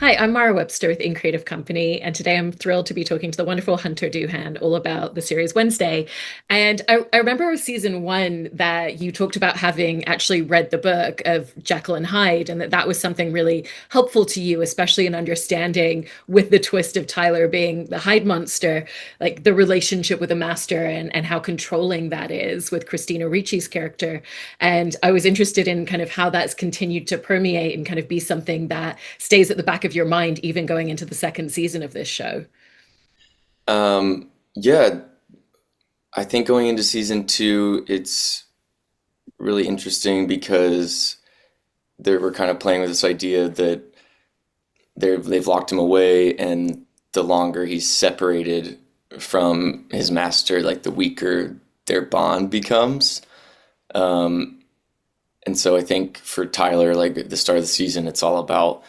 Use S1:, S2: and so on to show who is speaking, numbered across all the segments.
S1: Hi, I'm Mara Webster with In Creative Company, and today I'm thrilled to be talking to the wonderful Hunter Doohan all about the series Wednesday. And I remember with season one that you talked about having actually read the book of Jekyll and Hyde, and that was something really helpful to you, especially in understanding with the twist of Tyler being the Hyde monster, like the relationship with the master and how controlling that is with Christina Ricci's character. And I was interested in kind of how that's continued to permeate and kind of be something that stays at the back of your mind, even going into the second season of this show.
S2: Yeah, I think going into season two, it's really interesting because they were kind of playing with this idea that they've locked him away, and the longer he's separated from his master, like the weaker their bond becomes. Um, and so I think for Tyler, like at the start of the season, it's all about,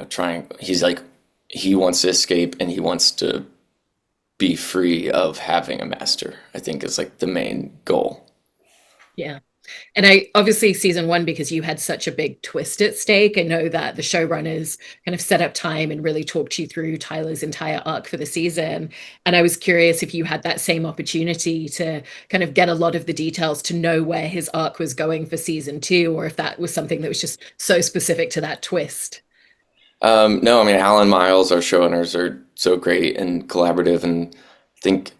S2: trying, he's like, he wants to escape and he wants to be free of having a master, I think is like the main goal.
S1: Yeah. And I obviously season one, because you had such a big twist at stake. I know that the showrunners kind of set up time and really talked you through Tyler's entire arc for the season. And I was curious if you had that same opportunity to kind of get a lot of the details to know where his arc was going for season two, or if that was something that was just so specific to that twist.
S2: No, I mean, Alan Miles, our showrunners, are so great and collaborative, and I think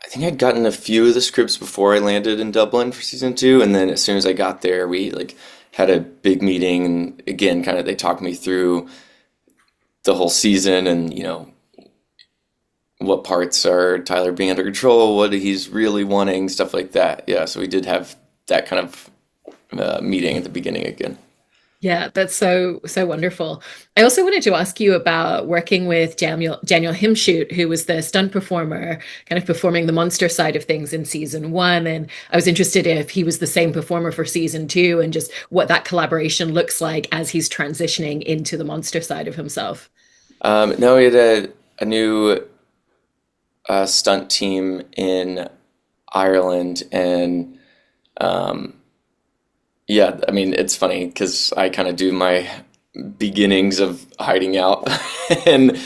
S2: I think I'd gotten a few of the scripts before I landed in Dublin for season two, and then as soon as I got there, we like had a big meeting, and again, kind of they talked me through the whole season, and what parts are Tyler being under control, what he's really wanting, stuff like that. Yeah, so we did have that kind of meeting at the beginning again.
S1: Yeah, that's so wonderful. I also wanted to ask you about working with Daniel Himshoot, who was the stunt performer, kind of performing the monster side of things in season one. And I was interested if he was the same performer for season two and just what that collaboration looks like as he's transitioning into the monster side of himself.
S2: No, we had a new stunt team in Ireland, and um, yeah, I mean, it's funny because I kind of do my beginnings of hiding out, and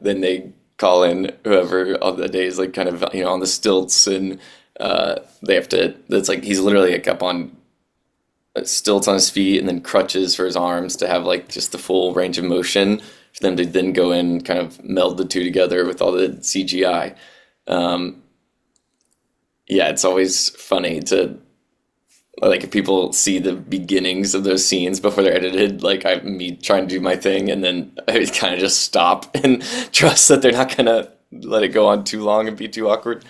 S2: then they call in whoever on the days, like kind of, on the stilts, and they have to, it's like he's literally like up on stilts on his feet and then crutches for his arms to have like just the full range of motion for them to then go in, kind of meld the two together with all the CGI. Um, yeah, it's always funny to like if people see the beginnings of those scenes before they're edited, like me trying to do my thing, and then I kind of just stop and trust that they're not gonna let it go on too long and be too awkward.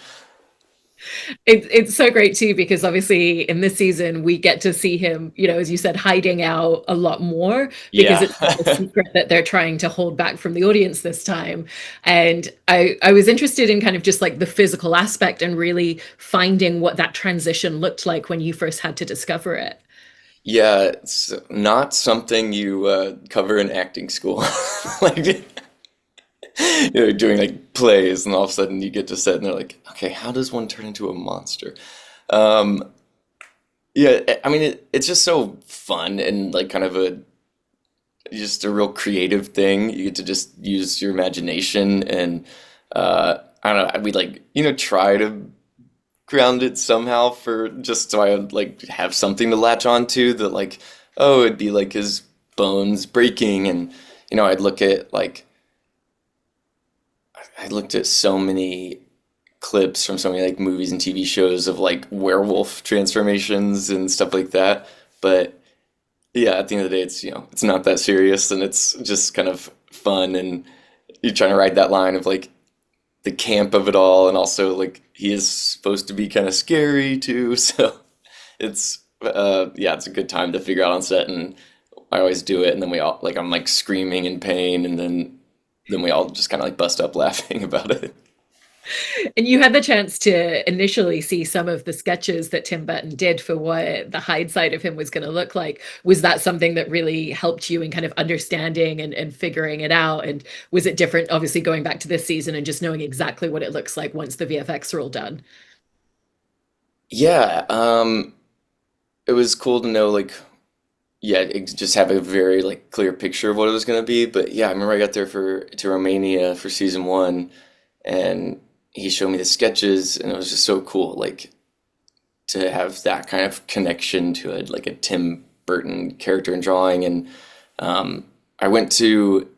S1: It's so great too, because obviously in this season we get to see him, as you said, hiding out a lot more because
S2: Yeah.
S1: it's not a secret that they're trying to hold back from the audience this time. And I was interested in kind of just like the physical aspect and really finding what that transition looked like when you first had to discover it.
S2: Yeah, it's not something you cover in acting school. Like, doing like plays, and all of a sudden you get to set, and they're like, okay, how does one turn into a monster? Um, yeah, I mean, it's just so fun and like kind of just a real creative thing. You get to just use your imagination, and I don't know, we like, try to ground it somehow for just so I would like have something to latch on to that, like, oh, it'd be like his bones breaking, and I'd look at like I looked at so many clips from so many like movies and TV shows of like werewolf transformations and stuff like that. But yeah, at the end of the day, it's not that serious, and it's just kind of fun, and you're trying to ride that line of like the camp of it all, and also like he is supposed to be kind of scary too. So it's yeah, it's a good time to figure out on set, and I always do it, and then we all like I'm like screaming in pain, and then we all just kind of like bust up laughing about it.
S1: And you had the chance to initially see some of the sketches that Tim Burton did for what the Hyde side of him was going to look like. Was that something that really helped you in kind of understanding and figuring it out? And was it different, obviously, going back to this season and just knowing exactly what it looks like once the VFX are all done?
S2: Yeah, it was cool to know like yeah, just have a very like clear picture of what it was going to be. But yeah, I remember I got there for to Romania for season one, and he showed me the sketches, and it was just so cool, like to have that kind of connection to a like a Tim Burton character and drawing. And I went to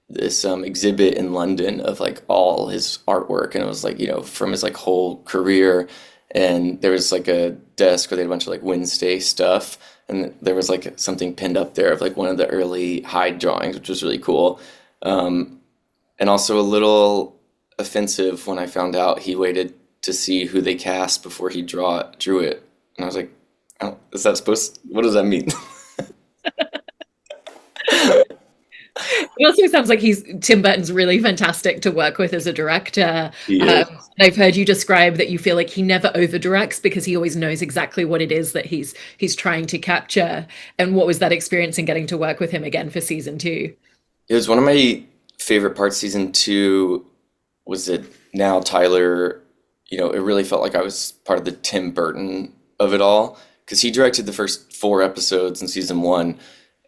S2: this exhibit in London of like all his artwork, and it was like from his like whole career. And there was like a desk where they had a bunch of like Wednesday stuff, and there was like something pinned up there of like one of the early Hyde drawings, which was really cool. And also a little offensive when I found out he waited to see who they cast before he drew it, and I was like, oh, is that supposed? What does that mean?
S1: It also sounds like he's Tim Burton's really fantastic to work with as a director.
S2: He
S1: Um,
S2: is.
S1: I've heard you describe that you feel like he never over directs because he always knows exactly what it is that he's trying to capture. And what was that experience in getting to work with him again for season two?
S2: It was one of my favorite parts. Season two was that now Tyler, it really felt like I was part of the Tim Burton of it all because he directed the first four episodes in season one,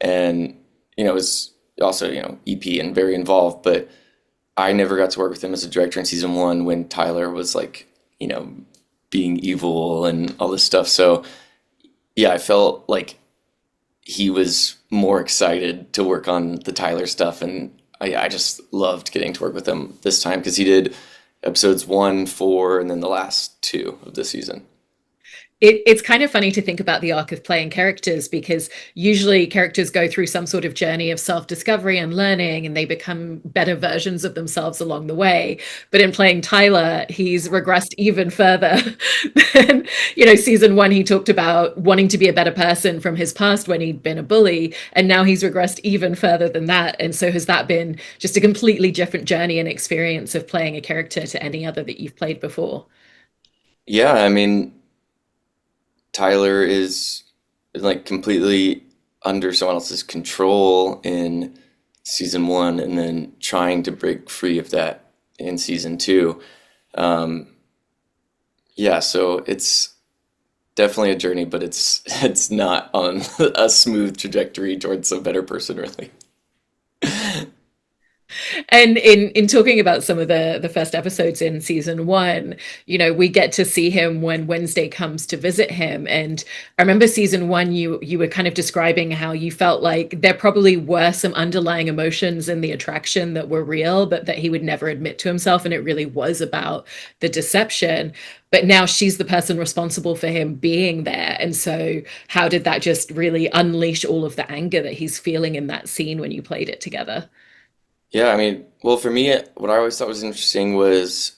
S2: and was also EP and very involved. But I never got to work with him as a director in season one when Tyler was like being evil and all this stuff. So yeah, I felt like he was more excited to work on the Tyler stuff, and I just loved getting to work with him this time because he did episodes one, four, and then the last two of the season.
S1: It's kind of funny to think about the arc of playing characters because usually characters go through some sort of journey of self-discovery and learning, and they become better versions of themselves along the way. But in playing Tyler, he's regressed even further than, season one, he talked about wanting to be a better person from his past when he'd been a bully, and now he's regressed even further than that. And so has that been just a completely different journey and experience of playing a character to any other that you've played before?
S2: Yeah, I mean, Tyler is like completely under someone else's control in season one, and then trying to break free of that in season two. Um, yeah, so it's definitely a journey, but it's not on a smooth trajectory towards a better person, really.
S1: And in talking about some of the first episodes in season one, we get to see him when Wednesday comes to visit him. And I remember season one, you were kind of describing how you felt like there probably were some underlying emotions in the attraction that were real, but that he would never admit to himself, and it really was about the deception. But now she's the person responsible for him being there. And so how did that just really unleash all of the anger that he's feeling in that scene when you played it together?
S2: Yeah, I mean, well, for me, what I always thought was interesting was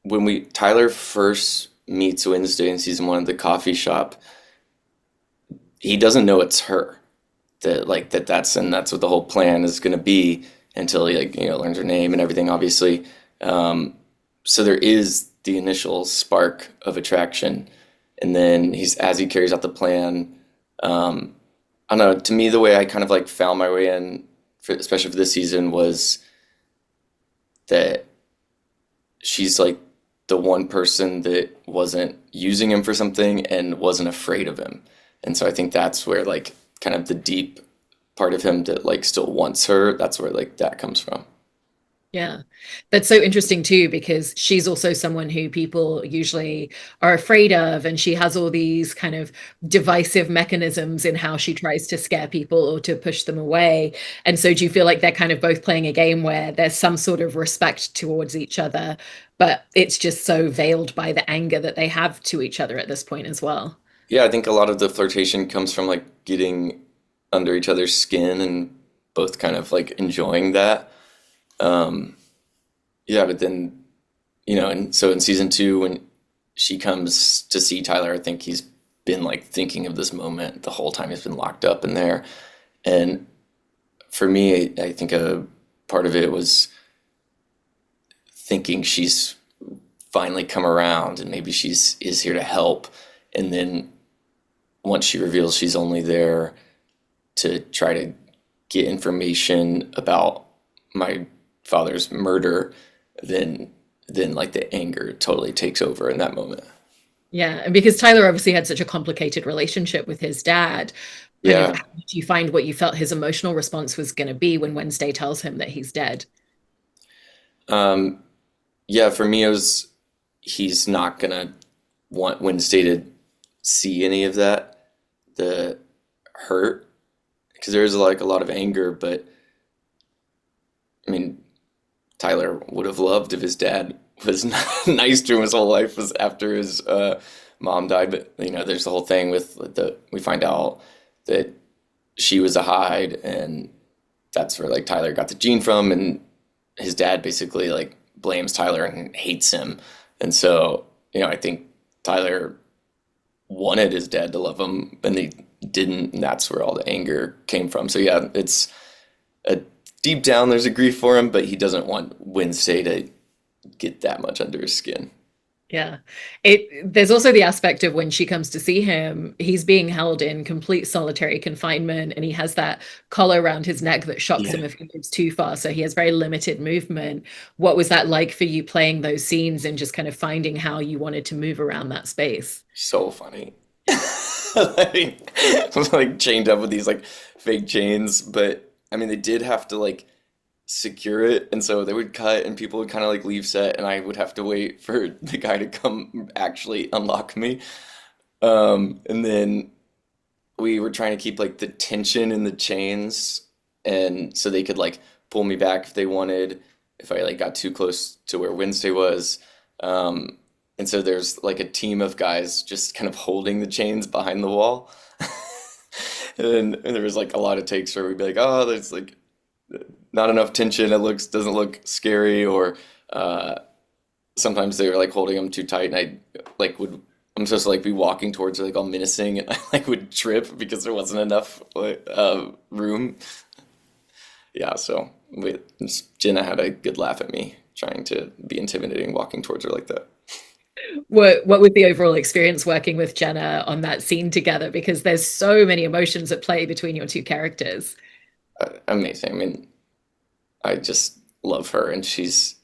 S2: when we Tyler first meets Wednesday in season one at the coffee shop, he doesn't know it's her. That like that's what the whole plan is going to be until he like learns her name and everything, obviously. So there is the initial spark of attraction, and then he's as he carries out the plan. Um, I don't know. To me, the way I kind of like found my way in, especially for this season, was that she's like the one person that wasn't using him for something and wasn't afraid of him. And so I think that's where like kind of the deep part of him that like still wants her, that's where like that comes from.
S1: Yeah, that's so interesting too, because she's also someone who people usually are afraid of, and she has all these kind of divisive mechanisms in how she tries to scare people or to push them away. And so, do you feel like they're kind of both playing a game where there's some sort of respect towards each other, but it's just so veiled by the anger that they have to each other at this point as well?
S2: Yeah, I think a lot of the flirtation comes from like getting under each other's skin and both kind of like enjoying that. Um, yeah, but then, and so in season two, when she comes to see Tyler, I think he's been like thinking of this moment the whole time he's been locked up in there. And for me, I think a part of it was thinking she's finally come around and maybe she's is here to help. And then once she reveals she's only there to try to get information about my father's murder, then like the anger totally takes over in that moment.
S1: Yeah, and because Tyler obviously had such a complicated relationship with his dad, kind of
S2: Yeah.
S1: how did you find what you felt his emotional response was going to be when Wednesday tells him that he's dead?
S2: Um, yeah, for me, it was he's not gonna want Wednesday to see any of that, the hurt, because there's like a lot of anger, but I mean, Tyler would have loved if his dad was nice to him his whole life was after his mom died. But there's the whole thing with we find out that she was a Hyde, and that's where like Tyler got the gene from, and his dad basically like blames Tyler and hates him, and so I think Tyler wanted his dad to love him, and they didn't, and that's where all the anger came from. So yeah, it's a deep down there's a grief for him, but he doesn't want Wednesday to get that much under his skin.
S1: Yeah. There's also the aspect of when she comes to see him, he's being held in complete solitary confinement and he has that collar around his neck that shocks
S2: Yeah.
S1: him if he moves too far. So he has very limited movement. What was that like for you playing those scenes and just kind of finding how you wanted to move around that space?
S2: So funny. Like, like chained up with these like fake chains, but I mean they did have to like secure it, and so they would cut and people would kind of like leave set and I would have to wait for the guy to come actually unlock me. And then we were trying to keep like the tension in the chains, and so they could like pull me back if they wanted, if I like got too close to where Wednesday was. And so there's like a team of guys just kind of holding the chains behind the wall. And there was like a lot of takes where we'd be like, oh, there's like not enough tension. It doesn't look scary, or uh, sometimes they were like holding them too tight, and I like would I'm supposed to like be walking towards her like all menacing, and I like would trip because there wasn't enough like, room. Yeah, so Jenna had a good laugh at me trying to be intimidating walking towards her like that.
S1: What was the overall experience working with Jenna on that scene together? Because there's so many emotions at play between your two characters.
S2: Amazing. I mean, I just love her, and she's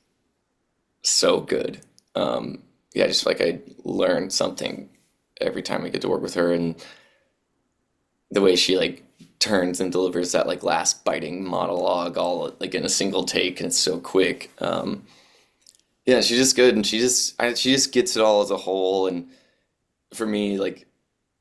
S2: so good. Yeah, just like I learn something every time I get to work with her, and the way she like turns and delivers that like last biting monologue all like in a single take, and it's so quick. Yeah, she's just good, and she just gets it all as a whole. And for me, like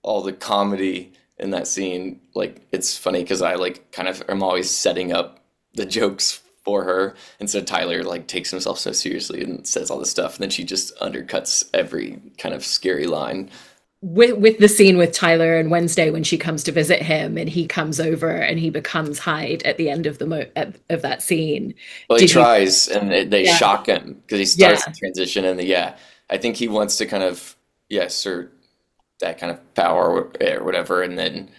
S2: all the comedy in that scene, like it's funny because I like kind of am always setting up the jokes for her, and so Tyler like takes himself so seriously and says all this stuff, and then she just undercuts every kind of scary line.
S1: With the scene with Tyler and Wednesday when she comes to visit him and he comes over and he becomes Hyde at the end of of that scene.
S2: Well, he
S1: Did you?
S2: tries, and they
S1: Yeah,
S2: shock him because he starts the
S1: yeah.
S2: transition, and yeah, I think he wants to kind of assert that kind of power or whatever, and then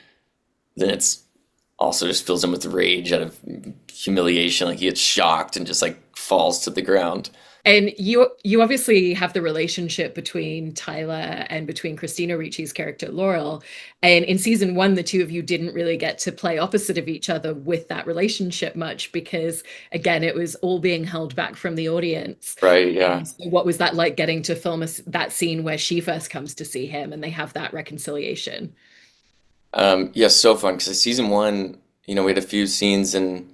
S2: it's also just fills him with rage out of humiliation, like he gets shocked and just like falls to the ground.
S1: And you obviously have the relationship between Tyler and between Christina Ricci's character Laurel. And in season one, the two of you didn't really get to play opposite of each other with that relationship much because again, it was all being held back from the audience.
S2: Right, yeah.
S1: So what was that like getting to film that scene where she first comes to see him and they have that reconciliation?
S2: Yeah, so fun because season one, we had a few scenes, and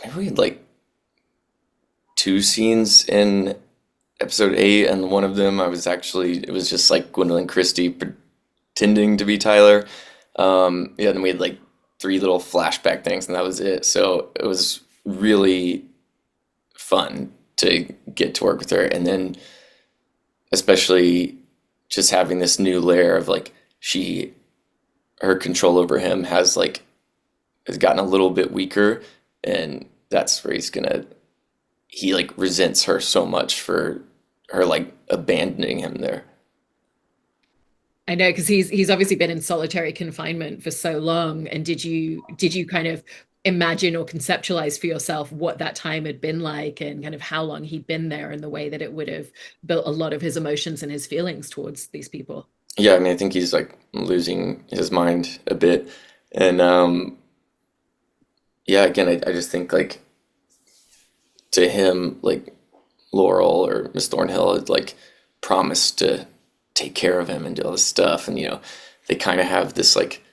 S2: maybe we had like two scenes in episode 8, and one of them it was just like Gwendolyn Christie pretending to be Tyler. Yeah, then we had like three little flashback things, and that was it. So it was really fun to get to work with her, and then especially just having this new layer of like her control over him has gotten a little bit weaker, and that's where he like resents her so much for her like abandoning him there.
S1: I know because he's obviously been in solitary confinement for so long. And did you kind of imagine or conceptualize for yourself what that time had been like and kind of how long he'd been there and the way that it would have built a lot of his emotions and his feelings towards these people?
S2: Yeah, I mean, I think he's like losing his mind a bit, and yeah, again, I just think like to him, like Laurel or Miss Thornhill is like promised to take care of him and do all this stuff, and they kind of have this like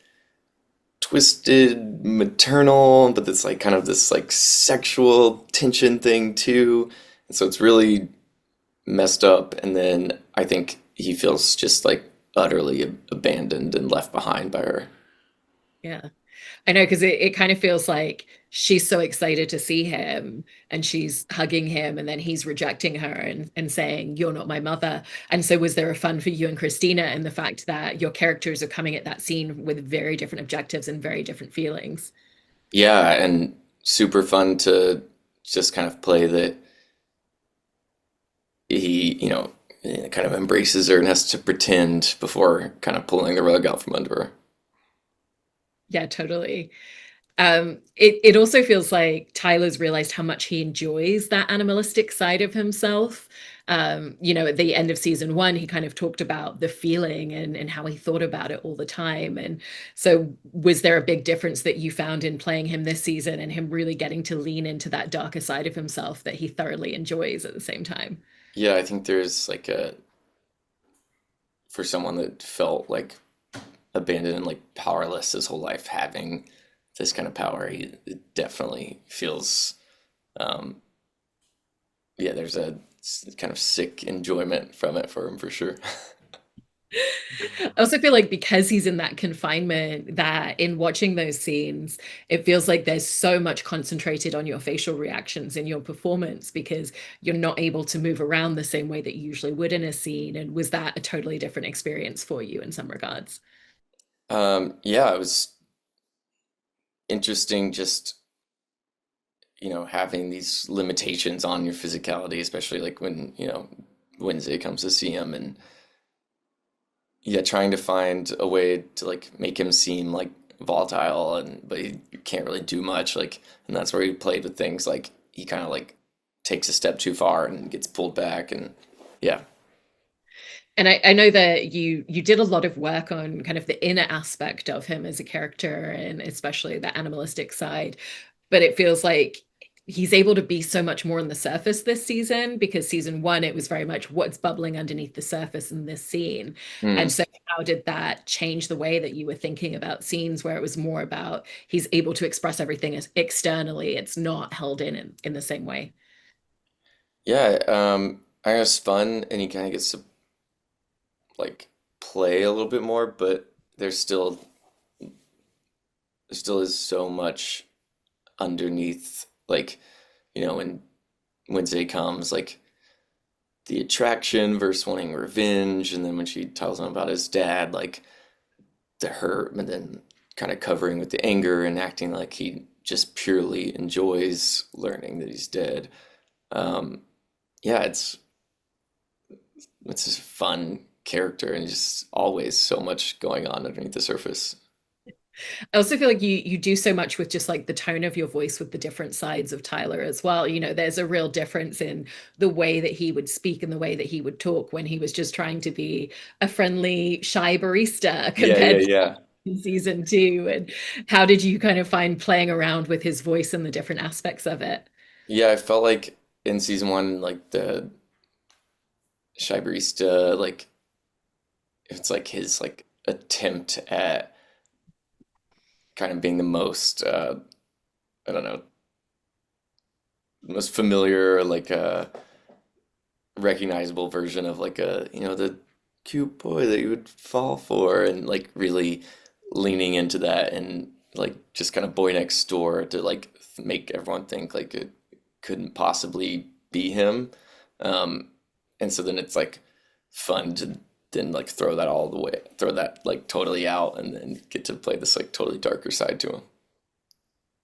S2: twisted maternal, but it's like kind of this like sexual tension thing too. And so it's really messed up. And then I think he feels just like utterly abandoned and left behind by her.
S1: Yeah. I know, because it kind of feels like she's so excited to see him and she's hugging him, and then he's rejecting her and saying, "You're not my mother." And so, was there a fun for you and Christina in the fact that your characters are coming at that scene with very different objectives and very different feelings?
S2: Yeah, and super fun to just kind of play that he, kind of embraces her and has to pretend before kind of pulling the rug out from under her.
S1: Yeah, totally. It also feels like Tyler's realized how much he enjoys that animalistic side of himself. At the end of season one, he kind of talked about the feeling and how he thought about it all the time. And so, was there a big difference that you found in playing him this season and him really getting to lean into that darker side of himself that he thoroughly enjoys at the same time?
S2: Yeah, I think there's like for someone that felt like abandoned and like powerless his whole life, having this kind of power, he it definitely feels, um, yeah, there's a kind of sick enjoyment from it for him for sure.
S1: I also feel like because he's in that confinement, that in watching those scenes, it feels like there's so much concentrated on your facial reactions in your performance because you're not able to move around the same way that you usually would in a scene. And was that a totally different experience for you in some regards?
S2: Yeah, it was interesting just, having these limitations on your physicality, especially like when, Wednesday comes to see him, and yeah, trying to find a way to like make him seem like volatile, and but he can't really do much, like, and that's where he played with things like he kind of like takes a step too far and gets pulled back, and yeah.
S1: And I know that you did a lot of work on kind of the inner aspect of him as a character and especially the animalistic side. But it feels like he's able to be so much more on the surface this season because season one, it was very much what's bubbling underneath the surface in this scene. And
S2: Hmm.
S1: so, how did that change the way that you were thinking about scenes where it was more about he's able to express everything as externally, it's not held in the same way?
S2: Yeah, I guess fun, and he kind of gets to like play a little bit more, but there's still there still is so much underneath, like, when Wednesday comes, like the attraction versus wanting revenge, and then when she tells him about his dad, like the hurt, and then kind of covering with the anger and acting like he just purely enjoys learning that he's dead. Um, yeah, it's just a fun character, and just always so much going on underneath the surface.
S1: I also feel like you do so much with just like the tone of your voice with the different sides of Tyler as well. There's a real difference in the way that he would speak and the way that he would talk when he was just trying to be a friendly, shy barista
S2: Yeah, yeah,
S1: compared to
S2: yeah.
S1: in season two. And how did you kind of find playing around with his voice and the different aspects of it?
S2: Yeah, I felt like in season one, like the Shy Barista, like it's like his like attempt at kind of being the most I don't know, most familiar, like recognizable version of like the cute boy that you would fall for, and like really leaning into that, and like just kind of boy next door to like make everyone think like it couldn't possibly be him. Um, and so then it's like fun to then like throw that like totally out, and then get to play this like totally darker side to him.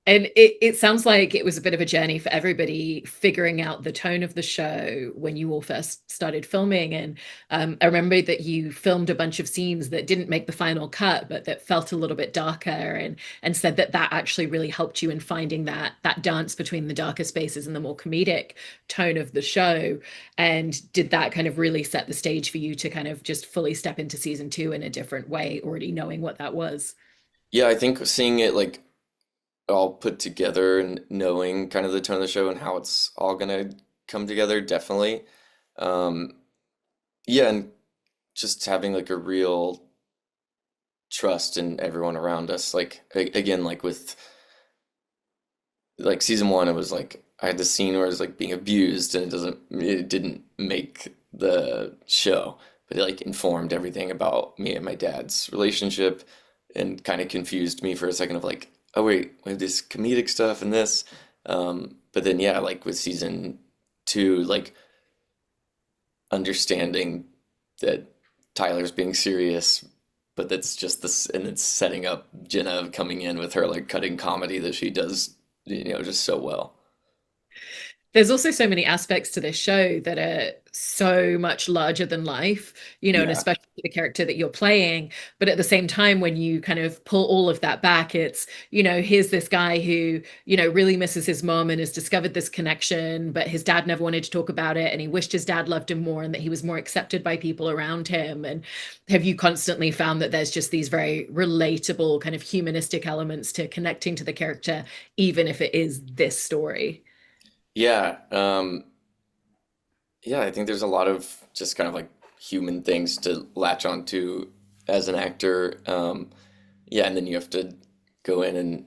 S1: And it sounds like it was a bit of a journey for everybody figuring out the tone of the show when you all first started filming. And I remember that you filmed a bunch of scenes that didn't make the final cut, but that felt a little bit darker, and said that that actually really helped you in finding that dance between the darker spaces and the more comedic tone of the show. And did that kind of really set the stage for you to kind of just fully step into season two in a different way, already knowing what that was?
S2: Yeah, I think seeing it like all put together and knowing kind of the tone of the show and how it's all gonna come together, definitely. Um, yeah, and just having like a real trust in everyone around us. Like again, like with like season one, it was like I had the scene where I was like being abused, and it didn't make the show, but it like informed everything about me and my dad's relationship, and kind of confused me for a second of like, oh wait, we have this comedic stuff and this, but then yeah, like with season two, like understanding that Tyler's being serious, but that's just this, and it's setting up Jenna coming in with her like cutting comedy that she does, just so well.
S1: There's also so many aspects to this show that are so much larger than life, and
S2: Yeah.
S1: especially the character that you're playing. But at the same time, when you kind of pull all of that back, it's, here's this guy who, really misses his mom and has discovered this connection, but his dad never wanted to talk about it. And he wished his dad loved him more and that he was more accepted by people around him. And have you constantly found that there's just these very relatable kind of humanistic elements to connecting to the character, even if it is this story?
S2: Yeah. Yeah, I think there's a lot of just kind of like human things to latch onto as an actor. Yeah, and then you have to go in and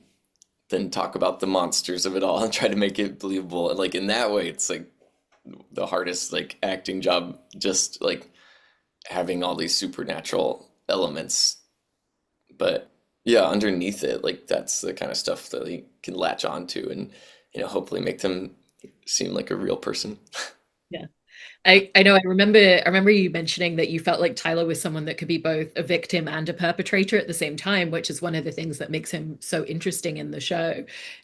S2: then talk about the monsters of it all and try to make it believable. And like in that way, it's like the hardest like acting job, just like having all these supernatural elements. But yeah, underneath it, like that's the kind of stuff that you can latch onto and hopefully make them seem like a real person.
S1: Yeah. I know I remember you mentioning that you felt like Tyler was someone that could be both a victim and a perpetrator at the same time, which is one of the things that makes him so interesting in the show.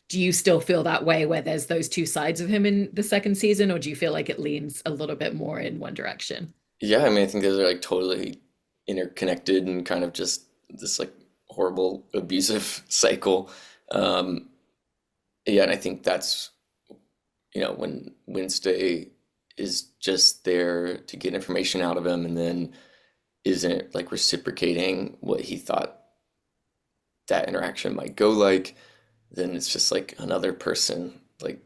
S1: Do you still feel that way where there's those two sides of him in the second season, or do you feel like it leans a little bit more in one direction?
S2: Yeah, I mean, I think those are like totally interconnected and kind of just this like horrible abusive cycle. Um, yeah, and I think that's, when Wednesday is just there to get information out of him and then isn't like reciprocating what he thought that interaction might go like, then it's just like another person like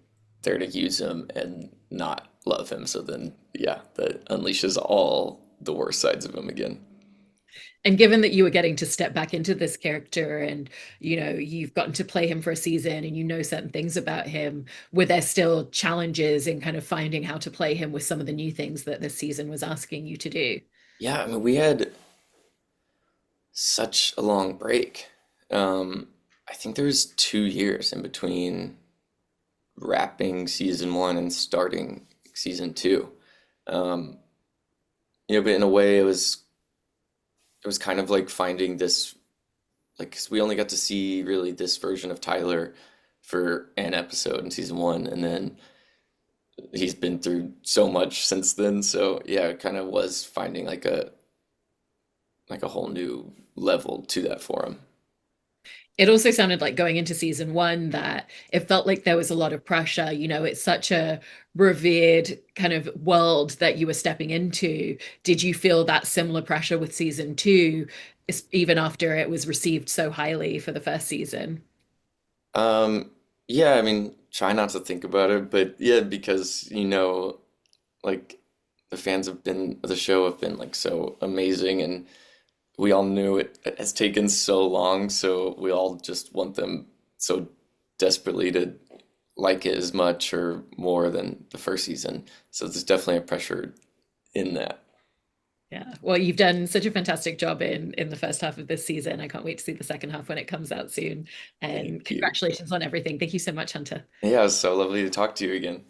S2: there to use him and not love him. So then, yeah, that unleashes all the worst sides of him again.
S1: And given that you were getting to step back into this character and, you've gotten to play him for a season and you know certain things about him, were there still challenges in kind of finding how to play him with some of the new things that this season was asking you to do?
S2: Yeah, I mean, we had such a long break. Um, I think there was 2 years in between wrapping season one and starting season two. Um, but in a way, it was kind of like finding this, like 'cause we only got to see really this version of Tyler for an episode in season one, and then he's been through so much since then. So yeah, it kind of was finding like a whole new level to that for him.
S1: It also sounded like going into season one that it felt like there was a lot of pressure. It's such a revered kind of world that you were stepping into. Did you feel that similar pressure with season two, even after it was received so highly for the first season?
S2: Yeah, I mean, try not to think about it, but yeah, because like the fans of the show have been like so amazing, and we all knew it has taken so long, so we all just want them so desperately to like it as much or more than the first season. So there's definitely a pressure in that.
S1: Yeah. Well, you've done such a fantastic job in the first half of this season. I can't wait to see the second half when it comes out soon. And
S2: Thank you.
S1: congratulations on everything. Thank you so much, Hunter.
S2: Yeah, it was so lovely to talk to you again.